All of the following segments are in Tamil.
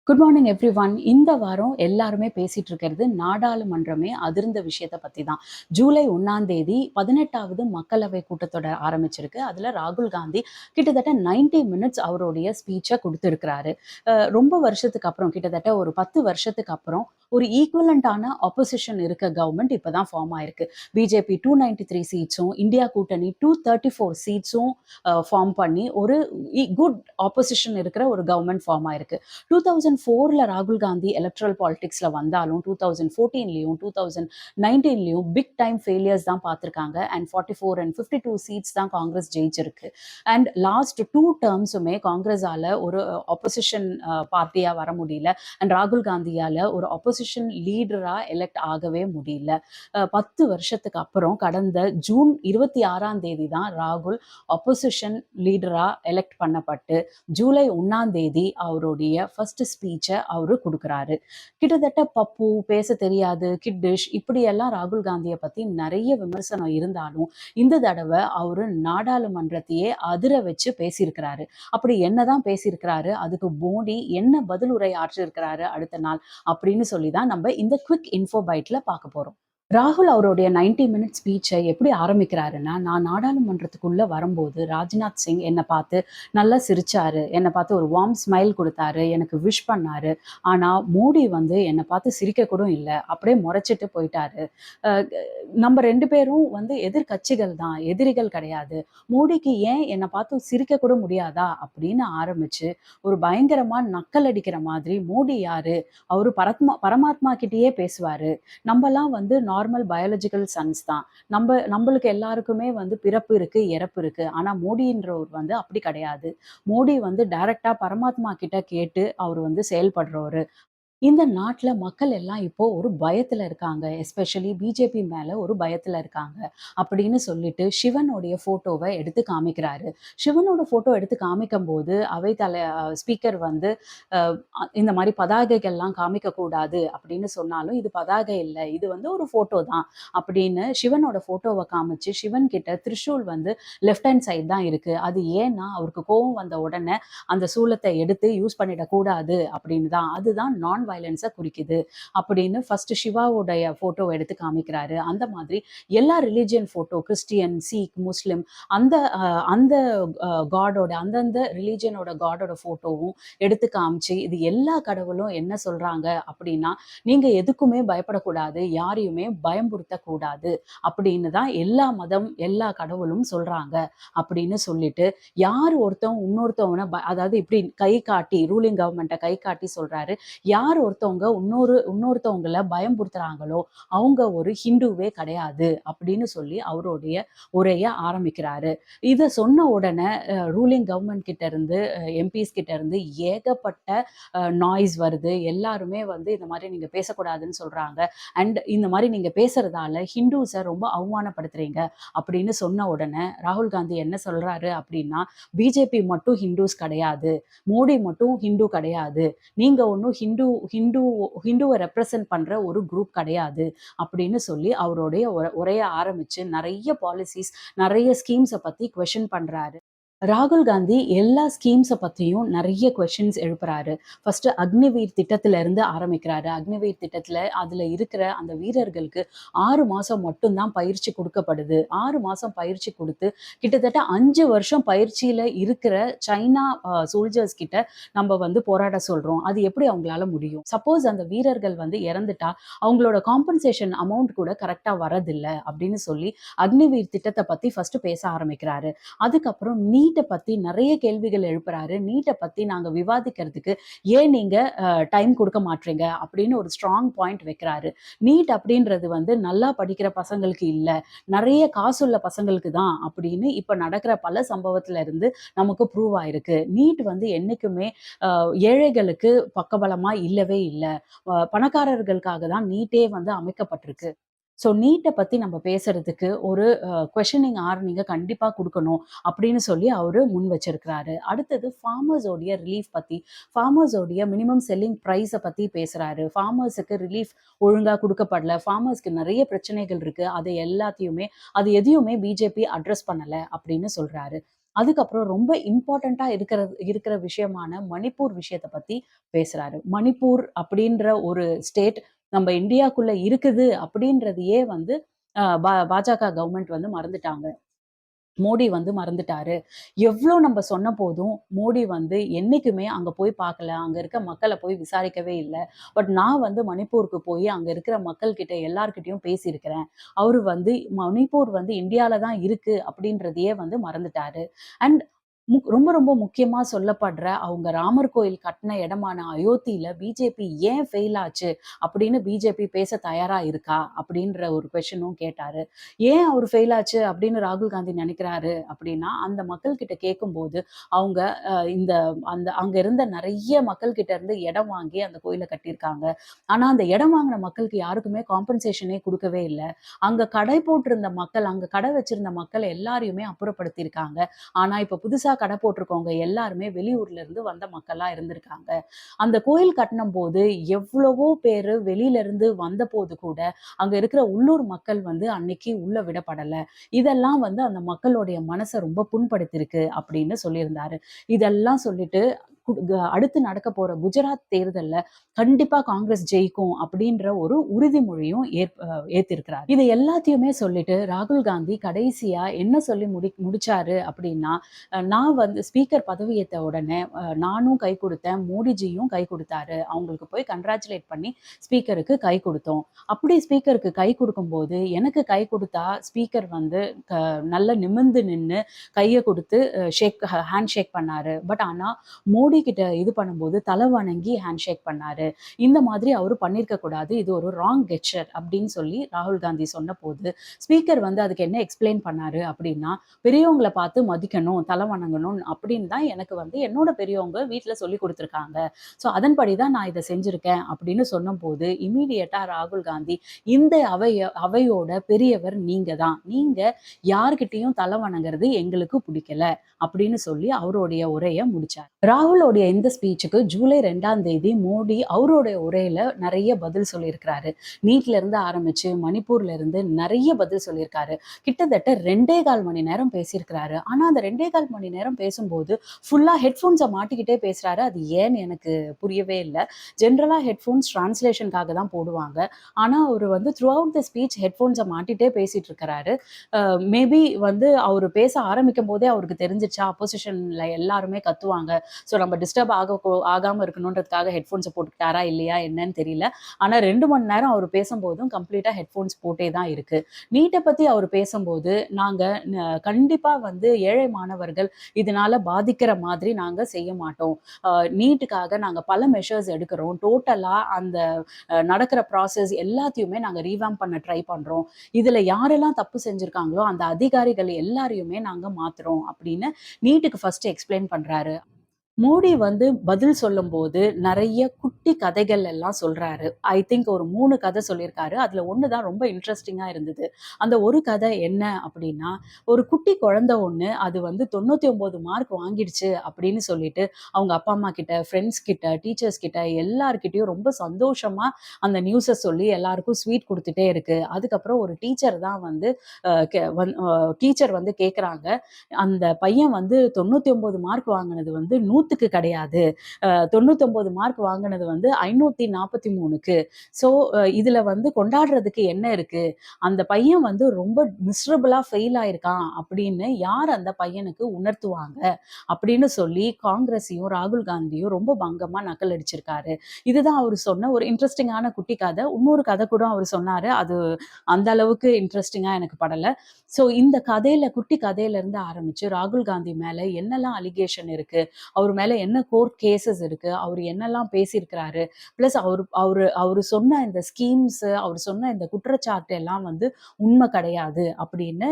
Good morning every one. இந்த வாரம் எல்லாருமே பேசிட்டு இருக்கிறது நாடாளுமன்றமே அதிர்ந்த விஷயத்த பத்தி தான். ஜூலை 1 18வது மக்களவை கூட்டத்தொடர் ஆரம்பிச்சிருக்கு. அதுல ராகுல் காந்தி கிட்டத்தட்ட 90 மினிட்ஸ் அவருடைய ஸ்பீச்சை கொடுத்திருக்கிறாரு. ரொம்ப வருஷத்துக்கு அப்புறம், கிட்டத்தட்ட ஒரு 10 வருஷத்துக்கு அப்புறம் ஒரு ஈக்குவலண்டான ஆப்போசிஷன் இருக்க கவர்மெண்ட் இப்பதான் ஃபார்ம் ஆயிருக்கு. பிஜேபி 293 சீட்ஸும், இந்தியா கூட்டணி 234 சீட்ஸும் ஃபார்ம் பண்ணி ஒரு குட் ஆப்போசிஷன் இருக்கிற ஒரு கவர்மெண்ட் ஃபார்ம் ஆயிருக்கு. 2004ல ராகுல் காந்தி எலக்ட்ரல் பாலிடிக்ஸ்ல வந்தாலும் 2014லயும் 2019லயும் பிக் டைம் ஃபெயிலியர்ஸ் தான் பார்த்திருக்காங்க. அண்ட் 44 and 52 சீட்ஸ் தான் காங்கிரஸ் ஜெயிச்சிருக்கு. அண்ட் லாஸ்ட் 2 டேர்ம்ஸுமே காங்கிரஸால ஒரு ஆப்போசிஷன் பார்ட்டியா வர முடியல. அண்ட் ராகுல் காந்தியால ஒரு ஆப்போசிஷன் லீடரா எலெக்ட் ஆகவே முடியல. 10 வருஷத்துக்கு அப்புறம் கடந்த ஜூன் 26 தான் ராகுல் ஆப்போசிஷன் லீடரா எலெக்ட் பண்ணப்பட்டு ஜூலை 1 அவருடைய ஃபர்ஸ்ட் ஸ்பீச்சை அவரு கொடுக்குறாரு. கிட்டத்தட்ட பப்பு, பேச தெரியாது, கிட்டிஷ், இப்படியெல்லாம் ராகுல் காந்தியை பத்தி நிறைய விமர்சனம் இருந்தாலும் இந்த தடவை அவரு நாடாளுமன்றத்தையே அதிர வச்சு பேசியிருக்கிறாரு. அப்படி என்னதான் பேசியிருக்கிறாரு, அதுக்கு மோடி என்ன பதிலுரை ஆற்றிருக்கிறாரு அடுத்த நாள் அப்படின்னு சொல்லி தான் நம்ம இந்த குவிக் இன்ஃபோ பைட்ல பார்க்க போறோம். ராகுல் அவருடைய 90 மினிட் ஸ்பீச்சை எப்படி ஆரம்பிக்கிறாருன்னா, நான் நாடாளுமன்றத்துக்குள்ள வரும்போது ராஜ்நாத் சிங் என்னை பார்த்து நல்லா சிரிச்சாரு, என்னை பார்த்து ஒரு வார்ம் ஸ்மைல் கொடுத்தாரு, எனக்கு விஷ் பண்ணாரு. ஆனா மோடி வந்து என்னை பார்த்து சிரிக்க கூட இல்லை, அப்படியே முறைச்சிட்டு போயிட்டாரு. அஹ் நம்ம ரெண்டு பேரும் வந்து எதிர்கட்சிகள் தான், எதிரிகள் கிடையாது. மோடிக்கு ஏன் என்னை பார்த்து சிரிக்க கூட முடியாதா அப்படின்னு ஆரம்பிச்சு ஒரு பயங்கரமா நக்கல் அடிக்கிற மாதிரி, மோடி யாரு, அவரு பரமாத்மா கிட்டேயே பேசுவாரு, நம்மலாம் வந்து நார்மல் பயாலஜிக்கல் சன்ஸ் தான், நம்மளுக்கு எல்லாருக்குமே வந்து பிறப்பு இருக்கு, இறப்பு இருக்கு. ஆனா மோடின்றவர் வந்து அப்படி கிடையாது. மோடி வந்து டைரக்டா பரமாத்மா கிட்ட கேட்டு அவர் வந்து செயல்படுறவரு. இந்த நாட்டுல மக்கள் எல்லாம் இப்போ ஒரு பயத்துல இருக்காங்க. எஸ்பெஷலி பிஜேபி மேல ஒரு பயத்துல இருக்காங்க அப்படின்னு சொல்லிட்டு சிவனுடைய போட்டோவை எடுத்து காமிக்கிறாரு. சிவனோட போட்டோ எடுத்து காமிக்கும் போது ஸ்பீக்கர் வந்து இந்த மாதிரி பதாகைகள்லாம் காமிக்க கூடாது அப்படின்னு சொன்னாலும், இது பதாகை இல்லை, இது வந்து ஒரு போட்டோ தான் அப்படின்னு சிவனோட போட்டோவை காமிச்சு, சிவன் கிட்ட திரிசூல் வந்து லெஃப்ட் ஹேண்ட் சைடு தான் இருக்கு. அது ஏன்னா அவருக்கு கோவம் வந்த உடனே அந்த சூலத்தை எடுத்து யூஸ் பண்ணிடக்கூடாது அப்படின்னு தான், அதுதான் நான் வயலன்ஸை குறிக்குது அப்படின்னு ஃபர்ஸ்ட் சிவாவுடைய போட்டோ எடுத்து காமிக்கிறாரு. அந்த மாதிரி எல்லா ரிலிஜியன் போட்டோ, கிறிஸ்டியன், சீக், முஸ்லிம், அந்த அந்த காடோட, அந்தந்த ரிலிஜியனோட காடோட போட்டோவும் எடுத்து காமிச்சு, இது எல்லா கடவுளும் என்ன சொல்றாங்க அப்படின்னா, நீங்க எதுக்குமே பயப்படக்கூடாது, யாரையுமே பயம்புறுத்தக்கூடாது அப்படின்னு தான் எல்லா மதம், எல்லா கடவுளும் சொல்றாங்க அப்படின்னு சொல்லிட்டு, யார் ஒருத்தவங்க இன்னொருத்தவனை அதாவது இப்படி கை காட்டி, ரூலிங் கவர்மெண்ட்டை கை காட்டி சொல்றாரு, யார் ஒருத்தவங்க இன்னொருத்தவங்களை பயம்புறுத்துறாங்களோ அவங்க ஒரு ஹிந்துவே கிடையாது அப்படின்னு சொல்லி அவருடைய உரைய ஆரம்பிக்கிறாரு. இதை சொன்ன உடனே ரூலிங் கவர்மெண்ட் கிட்ட இருந்து, எம்பிஸ் கிட்ட இருந்து ஏகப்பட்ட நாய்ஸ் வருது. எல்லாருமே வந்து இந்த மாதிரி நீங்க பேசக்கூடாதுன்னு சொல்றாங்க. அண்ட் இந்த மாதிரி நீங்க பேசுறதால ஹிந்துஸை ரொம்ப அவமானப்படுத்துறீங்க அப்படின்னு சொன்ன உடனே ராகுல் காந்தி என்ன சொல்றாரு அப்படின்னா, பிஜேபி மட்டும் ஹிந்துஸ் கிடையாது, மோடி மட்டும் ஹிந்து கிடையாது, நீங்க ஒன்றும் ஹிந்துவை ரெப்ரசன்ட் பண்ற ஒரு குரூப் கிடையாது அப்படின்னு சொல்லி அவருடைய உரைய ஆரம்பிச்சு நிறைய பாலிசிஸ், நிறைய ஸ்கீம்ஸை பத்தி கொஸ்டின் பண்றாரு. ராகுல் காந்தி எல்லா ஸ்கீம்ஸை பற்றியும் நிறைய கொஷின்ஸ் எழுப்புறாரு. ஃபர்ஸ்ட் அக்னிவீர் திட்டத்துல இருந்து ஆரம்பிக்கிறாரு. அக்னிவீர் திட்டத்தில் அதில் இருக்கிற அந்த வீரர்களுக்கு 6 மாதம் மட்டும்தான் பயிற்சி கொடுக்கப்படுது. 6 மாதம் பயிற்சி கொடுத்து கிட்டத்தட்ட 5 வருஷம் பயிற்சியில் இருக்கிற சைனா சோல்ஜர்ஸ் கிட்ட நம்ம வந்து போராட சொல்கிறோம். அது எப்படி அவங்களால முடியும்? சப்போஸ் அந்த வீரர்கள் வந்து இறந்துட்டா அவங்களோட காம்பன்சேஷன் அமௌண்ட் கூட கரெக்டாக வரதில்லை அப்படின்னு சொல்லி அக்னிவீர் திட்டத்தை பற்றி ஃபர்ஸ்ட் பேச ஆரம்பிக்கிறாரு. அதுக்கப்புறம் நீட்டை பத்தி நிறைய கேள்விகள் எழுப்புறாரு. நீட்டை பத்தி நாங்க விவாதிக்கிறதுக்கு ஏன் நீங்க டைம் கொடுக்க மாட்டீங்க அப்படின்னு ஒரு ஸ்ட்ராங் பாயிண்ட் வைக்கிறாரு. நீட் அப்படின்றது வந்து நல்லா படிக்கிற பசங்களுக்கு இல்ல, நிறைய காசுள்ள பசங்களுக்கு தான் அப்படின்னு இப்ப நடக்கிற பல சம்பவத்துல இருந்து நமக்கு ப்ரூவ் ஆயிருக்கு. நீட் வந்து என்னைக்குமே ஏழைகளுக்கு பக்கபலமா இல்லவே இல்லை, பணக்காரர்களுக்காக தான் நீட்டே வந்து அமைக்கப்பட்டிருக்கு. ஸோ நீட்டை பற்றி நம்ம பேசுறதுக்கு ஒரு கொஷனிங் ஆர் நீங்கள் கண்டிப்பாக கொடுக்கணும் அப்படின்னு சொல்லி அவர் முன் வச்சிருக்கிறாரு. அடுத்தது ஃபார்மர்ஸோடைய ரிலீஃப் பற்றி, ஃபார்மர்ஸோடைய மினிமம் செல்லிங் ப்ரைஸை பற்றி பேசுகிறாரு. ஃபார்மர்ஸுக்கு ரிலீஃப் ஒழுங்காக கொடுக்கப்படல, ஃபார்மர்ஸ்க்கு நிறைய பிரச்சனைகள் இருக்குது, அது எதையுமே பிஜேபி அட்ரஸ் பண்ணலை அப்படின்னு சொல்கிறாரு. அதுக்கப்புறம் ரொம்ப இம்பார்ட்டன்ட்டா இருக்கிற விஷயமான மணிப்பூர் விஷயத்த பத்தி பேசுறாரு. மணிப்பூர் அப்படின்ற ஒரு ஸ்டேட் நம்ம இந்தியாக்குள்ள இருக்குது அப்படின்றதையே வந்து பாஜக கவர்மெண்ட் வந்து மறந்துட்டாங்க. மோடி வந்து மறந்துட்டாரு. எவ்ளோ நம்ம சொன்ன போதும், மோடி வந்து என்னைக்குமே அங்க போய் பார்க்கல. அங்க இருக்க மக்கள போய் விசாரிக்கவே இல்ல. பட் நான் வந்து மணிப்பூருக்கு போய் அங்க இருக்கிற மக்கள் கிட்ட எல்லார்கிட்டயும் பேசியிருக்கிறேன். அவரு வந்து மணிப்பூர் வந்து இந்தியால தான் இருக்கு அப்படின்றதையே வந்து மறந்துட்டாரு. அண்ட் ரொம்ப ரொம்ப முக்கியமா சொல்லப்படுற அவங்க ராமர் கோயில் கட்டுன இடமான அயோத்தியில பிஜேபி ஏன் ஃபெயில் ஆச்சு அப்படின்னு பிஜேபி பேச தயாரா இருக்கா? அப்படின்ற ஒரு கொஸ்டினும் கேட்டாரு. ஏன் அவரு ஃபெயில் ஆச்சு அப்படின்னு ராகுல் காந்தி நினைக்கிறாரு அப்படின்னா, அந்த மக்கள் கிட்ட கேட்கும்போது, அவங்க இந்த அங்க இருந்த நெறைய மக்கள் கிட்ட இருந்து இடம் வாங்கி அந்த கோயில கட்டியிருக்காங்க. ஆனா, அந்த இடம் வாங்குன மக்களுக்கு யாருக்குமே காம்பன்சேஷனே குடுக்கவே இல்ல. அங்க கடை போட்டிருந்த மக்கள், அங்க கடை வச்சிருந்த மக்கள் எல்லாரையுமே அப்புறப்படுத்தியிருக்காங்க. ஆனா, இப்ப புதுசா கடை போட்டிருக்கவங்க எல்லாருமே வெளியூர்ல இருந்து வந்த மக்களா இருந்திருக்காங்க. அந்த கோயில் கட்டுனம்போது எவ்வளவோ பேரு வெளியில இருந்து வந்தபோது கூட, அங்க இருக்கிற உள்ளூர் மக்கள் வந்து அன்னைக்கு உள்ள விடப்படல. இதெல்லாம் வந்து அந்த மக்களுடைய மனச ரொம்ப புண்படுத்தியிருக்கு அப்படின்னு சொல்லியிருந்தாரு. இதெல்லாம் சொல்லிட்டு அடுத்து நடக்க போற குஜராத் தேர்தல்ல கண்டிப்பா காங்கிரஸ் ஜெயிக்கும் அப்படின்ற ஒரு உறுதிமொழியும் ஏத்திருக்கிறார். இது எல்லாத்தையுமே சொல்லிட்டு ராகுல் காந்தி கடைசியா என்ன சொல்லி முடிச்சாரு அப்படின்னா, நான் வந்து ஸ்பீக்கர் பதவியேத்த உடனே நானும் கை குடுத்தேன், மோடிஜியும் கை குடுத்தாரு. அவங்களுக்கு போய் கங்கிராச்சுலேட் பண்ணி ஸ்பீக்கருக்கு கை குடுத்தோம். அப்படி ஸ்பீக்கருக்கு கை குடுக்கும்போது, எனக்கு கை குடுத்தா ஸ்பீக்கர் வந்து நல்லா நிமிர்ந்து நின்னு கைய குடுத்து ஹேண்ட் ஷேக் பண்ணாரு. பட் ஆனா மோடி கிட்ட இது பண்ணும்போது தல வணங்கி ஹேண்ட் ஷேக் பண்ணாரு. இந்த மாதிரி அவரு பண்ணியிருக்க கூடாது. இது ஒரு ராங் கெஸ்சர் அப்படின்னு சொல்லி ராகுல் காந்தி சொன்னபோது, ஸ்பீக்கர் வந்து அதுக்கு என்ன எக்ஸ்பிளைன் பண்ணாரு அப்படின்னா, பெரியவங்கள பார்த்து மதிக்கணும், தல வணங்கணும் அப்படின்னு தான் எனக்கு வந்து என்னோட பெரியவங்க வீட்ல சொல்லிக் குடுத்துருக்காங்க. ஸோ அதன்படி தான் நான் இத செஞ்சிருக்கேன் அப்படின்னு சொன்னபோது, இம்மீடியட்டா ராகுல் காந்தி இந்த அவையோட பெரியவர் நீங்க தான். நீங்க யார்கிட்டயும் தல வணங்குறது எங்களுக்கு புடிக்கல அப்படின்னு சொல்லி அவருடைய உரைய முடிச்சார். ராகுலோடைய இந்த ஸ்பீச்சுக்கு ஜூலை 2ஆம் தேதி மோடி அவருடைய உரையில நெறைய பதில் சொல்லியிருக்கிறாரு. நீட்ல இருந்து ஆரம்பிச்சு மணிப்பூர்ல இருந்து நெறைய பதில் சொல்லியிருக்காரு. கிட்டத்தட்ட 2 1/4 மணி நேரம் பேசியிருக்கிறாரு. ஆனா அந்த 2 1/4 மணி நேரம் பேசும்போது ஃபுல்லா ஹெட்ஃபோன்ஸ மாட்டிக்கிட்டே பேசுறாரு. அது ஏன்னு எனக்கு புரியவே இல்ல. ஜெனரலா ஹெட்ஃபோன்ஸ் டிரான்ஸ்லேஷன்க்காக தான் போடுவாங்க. ஆனா அவரு வந்து த்ரூ அவுட் த ஸ்பீச் ஹெட்ஃபோன்ஸ மாட்டிட்டே பேசிட்டு இருக்கிறாரு. மேபி வந்து அவரு பேச ஆரம்பிக்கும்போதே அவருக்கு தெரிஞ்சிருச்சா, அப்போசிஷன்ல எல்லாருமே கத்துவாங்க. ஸோ நம்ம டிஸ்டர்ப் ஆகாம இருக்கணுன்றதுக்காக ஹெட்ஃபோன்ஸ போட்டுக்கிட்டாரா இல்லையா என்னன்னு தெரியல. ஆனா 2 மணி நேரம் அவரு பேசும்போதும் கம்ப்ளீட்டா ஹெட்ஃபோன்ஸ் போட்டே தான் இருக்கு. நீட்ட பத்தி அவரு பேசும்போது, நாங்க கண்டிப்பா வந்து ஏழை மாணவர்கள் இதனால பாதிக்கிற மாதிரி நாங்க செய்ய மாட்டோம். அ நீட்டுக்காக நாங்க பல மெஷர்ஸ் எடுக்கிறோம். டோட்டலா அந்த நடக்கிற ப்ராசஸ் எல்லாத்தையுமே நாங்க ரீவாம்ப் பண்ண ட்ரை பண்றோம். இதுல யாரெல்லாம் தப்பு செஞ்சிருக்காங்களோ, அந்த அதிகாரிகள் எல்லாரையுமே நாங்க மாத்துறோம் அப்படின்னு நீட்டுக்கு ஃபர்ஸ்ட் எக்ஸ்பிளைன் பண்றாரு. மோடி வந்து பதில் சொல்லும்போது நெறைய குட்டி கதைகள் எல்லாம் சொல்றாரு. ஐ திங்க் ஒரு 3 கதை சொல்லியிருக்காரு. அதுல 1 தான் ரொம்ப இன்ட்ரஸ்டிங்கா இருந்தது. அந்த ஒரு கதை என்ன அப்படின்னா, ஒரு குட்டி குழந்தை ஒண்ணு அது வந்து 99 மார்க் வாங்கிடுச்சு அப்படின்னு சொல்லிட்டு, அவங்க அப்பா, அம்மா கிட்ட, ஃப்ரெண்ட்ஸ் கிட்ட, டீச்சர்ஸ் கிட்ட எல்லார்கிட்டயும் ரொம்ப சந்தோஷமா அந்த நியூஸ சொல்லி எல்லாருக்கும் ஸ்வீட் குடுத்துட்டே இருக்கு. அதுக்கப்புறம் ஒரு டீச்சர் தான் வந்து அ கெ வந் அ டீச்சர் வந்து கேட்கறாங்க, அந்த பையன் வந்து 99 மார்க் வாங்குனது வந்து 100க்கு கிடையாது. 99 மார்க் வாங்குனது வந்து 543க்கு. ஸோ இதுல வந்து கொண்டாடுறதுக்கு என்ன இருக்கு? அந்த பையன் வந்து ரொம்ப மிசரபிளா ஃபெயில் ஆயிருக்கான் அப்படின்னு யார் அந்த பையனுக்கு உணர்த்துவாங்க? அப்படின்னு சொல்லி காங்கிரஸையும், ராகுல் காந்தியும் ரொம்ப பங்கமா நக்கல் அடிச்சிருக்காரு. இதுதான் அவரு சொன்ன ஒரு இன்ட்ரஸ்டிங்கான குட்டி கதை. இன்னொரு கதை கூட அவரு சொன்னாரு. அது அந்த அளவுக்கு இன்ட்ரஸ்டிங்கா எனக்கு படல. ஸோ இந்த கதையில குட்டி கதையிலருந்து ஆரம்பிச்சு ராகுல் காந்தி மேல என்னெல்லாம் அலிகேஷன் இருக்கு? அவர் மேல என்ன கோர்ட் கேஸஸ் இருக்கு? அவரு என்னெல்லாம் பேசியிருக்கிறாரு? பிளஸ் அவரு அவரு அவரு சொன்ன இந்த ஸ்கீம்ஸ், அவரு சொன்ன இந்த குற்றச்சாட்டு எல்லாம் வந்து உண்மை கிடையாது அப்படின்னு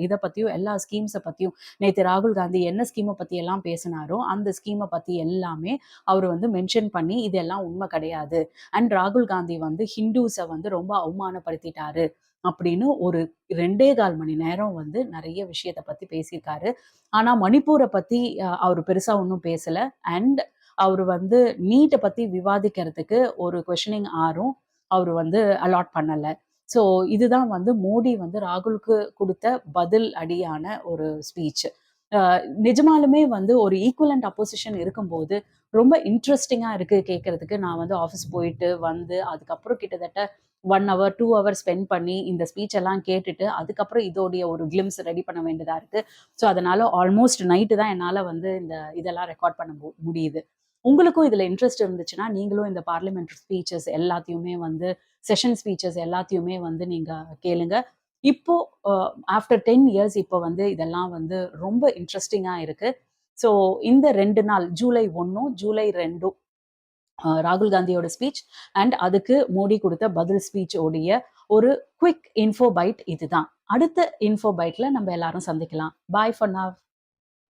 இத பத்தியும், எல்லா ஸ்கீம்ஸ பத்தியும் நேத்து ராகுல் காந்தி என்ன ஸ்கீம பத்தி எல்லாம் பேசினாரோ, அந்த ஸ்கீம பத்தி எல்லாமே அவரு வந்து மென்ஷன் பண்ணி, இதெல்லாம் உண்மை கிடையாது. அண்ட் ராகுல் காந்தி வந்து ஹிந்துஸ வந்து ரொம்ப அவமானப்படுத்திட்டாரு. அப்படின்னு ஒரு 2 1/4 மணி நேரம் வந்து நெறைய விஷயத்த பத்தி பேசியிருக்காரு. ஆனா மணிப்பூர பத்தி அவரு பெருசா ஒண்ணும் பேசல. அண்ட் அவரு வந்து நீட்ட பத்தி விவாதிக்கிறதுக்கு ஒரு குவெஷனிங் ஹாரும் அவரு வந்து அலாட் பண்ணல. ஸோ இதுதான் வந்து மோடி வந்து ராகுலுக்கு குடுத்த பதில் அடியான ஒரு ஸ்பீச். நிஜமாலுமே வந்து ஒரு ஈக்குவலண்ட் அப்போசிஷன் இருக்கும்போது ரொம்ப இன்ட்ரெஸ்டிங்கா இருக்கு கேட்கறதுக்கு. நான் வந்து ஆஃபீஸ் போயிட்டு வந்து, அதுக்கப்புறம் கிட்டத்தட்ட 1 ஹவர், 2 ஹவர் ஸ்பெண்ட் பண்ணி இந்த ஸ்பீச் எல்லாம் கேட்டுட்டு, அதுக்கப்புறம் இதோடைய ஒரு கிளிம்ஸ் ரெடி பண்ண வேண்டியதா இருக்கு. ஸோ அதனால ஆல்மோஸ்ட் நைட்டு தான் என்னால வந்து இதெல்லாம் ரெக்கார்ட் பண்ண முடியுது. உங்களுக்கும் இதுல இன்ட்ரெஸ்ட் இருந்துச்சுன்னா, நீங்களும் இந்த பார்லிமென்ட்ரி ஸ்பீச்சஸ் எல்லாத்தையுமே வந்து செஷன் ஸ்பீச்சஸ் எல்லாத்தையுமே வந்து நீங்க கேளுங்க. இப்போ ஆஃப்டர் 10 இயர்ஸ் இப்போ வந்து இதெல்லாம் வந்து ரொம்ப இன்ட்ரெஸ்டிங்கா இருக்கு. ஸோ இந்த 2 நாள் ஜூலை 1ம், ஜூலை 2ம் ராகுல் காந்தியோட ஸ்பீச் அண்ட் அதுக்கு மோடி குடுத்த பதில் ஸ்பீச் உடைய ஒரு குயிக் இன்ஃபோ பைட் இதுதான். அடுத்த இன்ஃபோ பைட்ல நம்ம எல்லாரும் சந்திக்கலாம். பாய் ஃபார் நவ்.